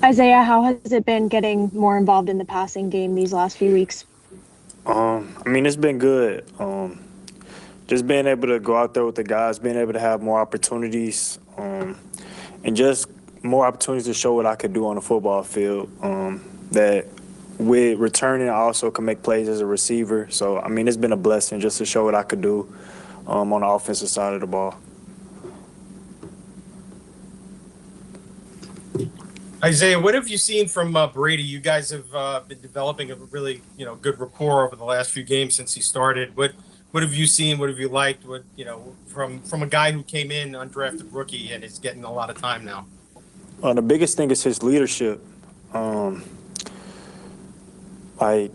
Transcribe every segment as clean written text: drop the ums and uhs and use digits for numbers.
Isaiah, how has it been getting more involved in the passing game these last few weeks? I mean, it's been good. Just being able to go out there with the guys, being able to have more opportunities, and just more opportunities to show what I could do on the football field. That with returning, I also can make plays as a receiver. So, I mean, it's been a blessing just to show what I could do on the offensive side of the ball. Isaiah, what have you seen from Brady? You guys have been developing a really, good rapport over the last few games since he started. What have you seen? What have you liked? What from a guy who came in undrafted rookie and is getting a lot of time now? The biggest thing is his leadership. Um, like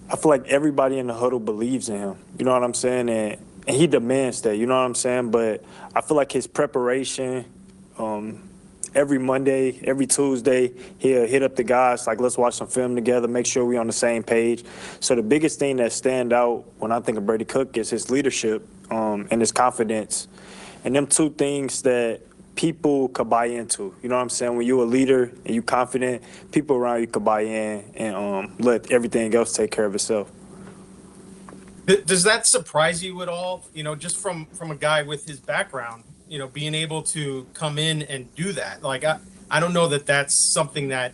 I feel like everybody in the huddle believes in him. You know what I'm saying? And he demands that. You know what I'm saying? But I feel like his preparation, every Monday, every Tuesday, he'll hit up the guys like, let's watch some film together, make sure we're on the same page. So the biggest thing that stand out when I think of Brady Cook is his leadership and his confidence, and them two things that people could buy into. You know what I'm saying? When you're a leader and you're confident, people around you could buy in and let everything else take care of itself. Does that surprise you at all? Just from a guy with his background, being able to come in and do that. Like I don't know that that's something that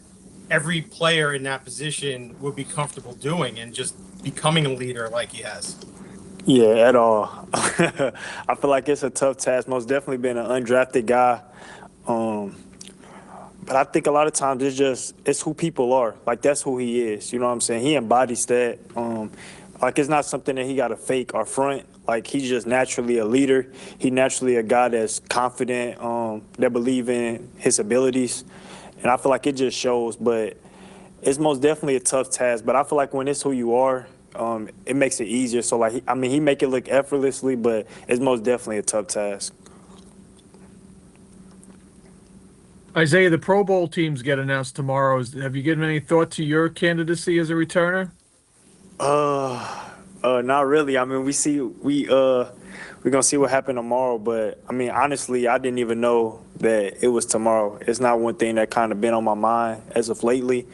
every player in that position would be comfortable doing and just becoming a leader like he has. Yeah, at all. I feel like it's a tough task. Most definitely being an undrafted guy. Um, but I think a lot of times it's who people are. Like that's who he is. You know what I'm saying? He embodies that. Like it's not something that he got to fake or front. Like he's just naturally a leader. He naturally a guy that's confident. That believe in his abilities, and I feel like it just shows. But it's most definitely a tough task. But I feel like when it's who you are, it makes it easier. So like, I mean, he make it look effortlessly, but it's most definitely a tough task. Isaiah, the Pro Bowl teams get announced tomorrow. Have you given any thought to your candidacy as a returner? Not really. I mean, we're gonna see what happened tomorrow. But I mean, honestly, I didn't even know that it was tomorrow. It's not one thing that kind of been on my mind as of lately.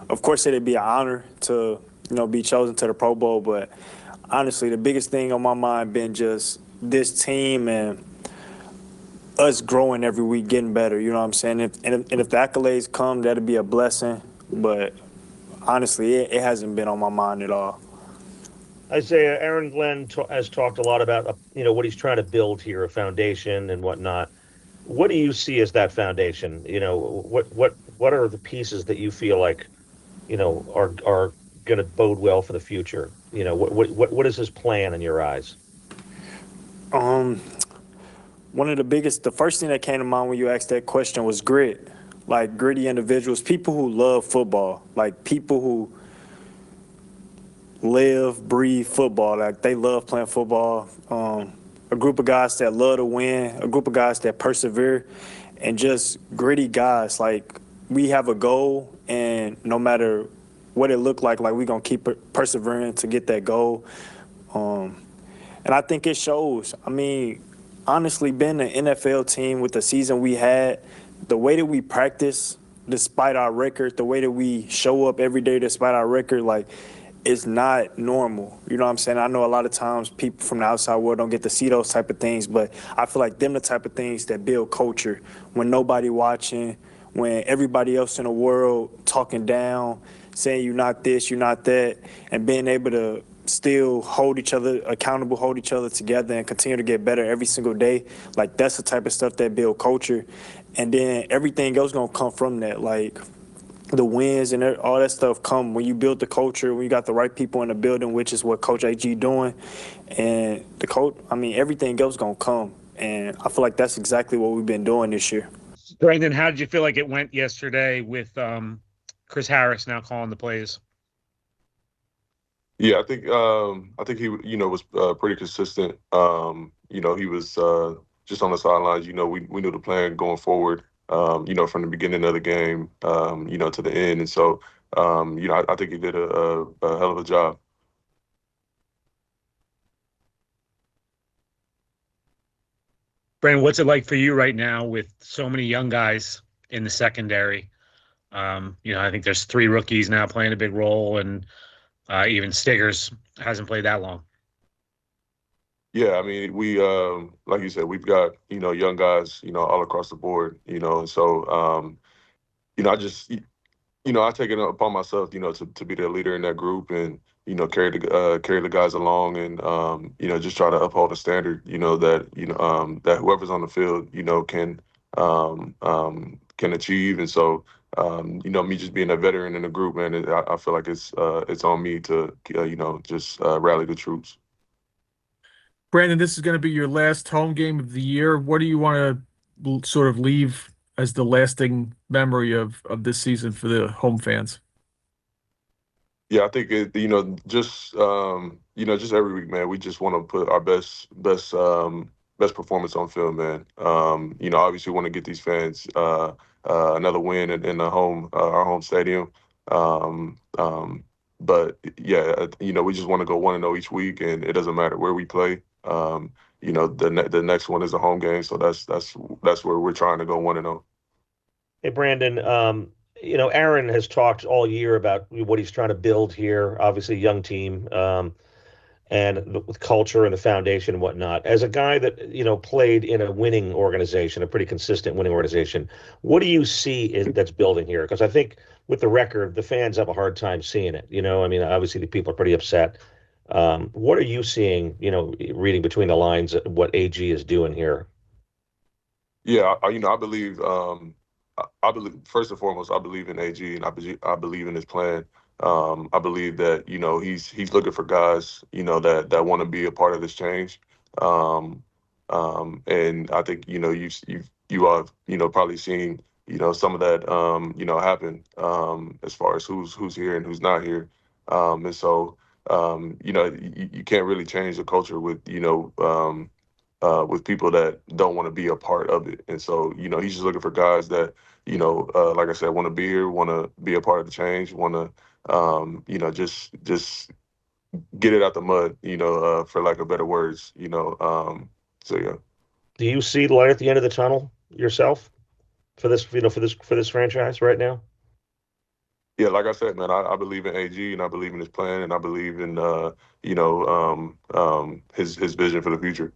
Of course, it'd be an honor to be chosen to the Pro Bowl, but honestly, the biggest thing on my mind been just this team and us growing every week, getting better. You know what I'm saying? And if the accolades come, that'd be a blessing. But honestly, it hasn't been on my mind at all. Isaiah, Aaron Glenn has talked a lot about what he's trying to build here, a foundation and whatnot. What do you see as that foundation? What are the pieces that you feel like are going to bode well for the future? What is his plan in your eyes? Um, One of the first thing that came to mind when you asked that question was grit. Like gritty individuals, people who love football, like people who live, breathe football. Like they love playing football. A group of guys that love to win, a group of guys that persevere, and just gritty guys. Like we have a goal, and no matter what it looked like we're gonna keep persevering to get that goal. Um, and I think it shows. I mean, honestly, being an NFL team with the season we had, the way that we practice despite our record, the way that we show up every day despite our record, like it's not normal. You know what I'm saying? I know a lot of times people from the outside world don't get to see those type of things, but I feel like them the type of things that build culture when nobody watching, when everybody else in the world talking down, saying you're not this, you're not that, and being able to still hold each other accountable, hold each other together, and continue to get better every single day. Like that's the type of stuff that build culture, and then everything else gonna come from that. Like the wins and all that stuff come when you build the culture, when you got the right people in the building, which is what Coach AG doing, and the coach. I mean, everything else gonna come, and I feel like that's exactly what we've been doing this year. Brandon, how did you feel like it went yesterday with Chris Harris now calling the plays? Yeah, I think he was pretty consistent. He was just on the sidelines. We knew the plan going forward. From the beginning of the game, to the end, and so I think he did a hell of a job. Brandon, what's it like for you right now with so many young guys in the secondary? I think there's 3 rookies now playing a big role, and even Stiggers hasn't played that long. Yeah, I mean, we like you said, we've got young guys all across the board, and so I just I take it upon myself, to be the leader in that group and carry the guys along and just try to uphold a standard, that whoever's on the field, can achieve. And so, me just being a veteran in the group, man, I feel like it's on me to just rally the troops. Brandon, this is going to be your last home game of the year. What do you want to sort of leave as the lasting memory of this season for the home fans? Yeah, I think just every week, man. We just want to put our best performance on film, man. Obviously, want to get these fans another win in the our home stadium. Um, um, but yeah, we just want to go 1-0 each week, and it doesn't matter where we play. The next one is a home game, so that's where we're trying to go 1-0. Hey, Brandon, Aaron has talked all year about what he's trying to build here. Obviously, young team, with culture and the foundation and whatnot. As a guy that played in a winning organization, a pretty consistent winning organization, what do you see that's building here? Because I think with the record, the fans have a hard time seeing it. I mean, obviously the people are pretty upset. What are you seeing? Reading between the lines, what AG is doing here. Yeah, I believe. I believe first and foremost, I believe in AG, and I believe in his plan. I believe that he's looking for guys that want to be a part of this change. Um, and I think you all have probably seen some of that happen as far as who's here and who's not here. And so you can't really change the culture with people that don't want to be a part of it. And so, he's just looking for guys that, like I said, want to be here, want to be a part of the change, want to, just get it out the mud, for lack of better words, so yeah. Do you see the light at the end of the tunnel yourself for this, for this franchise right now? Yeah, like I said, man, I believe in AG and I believe in his plan and I believe in, his vision for the future.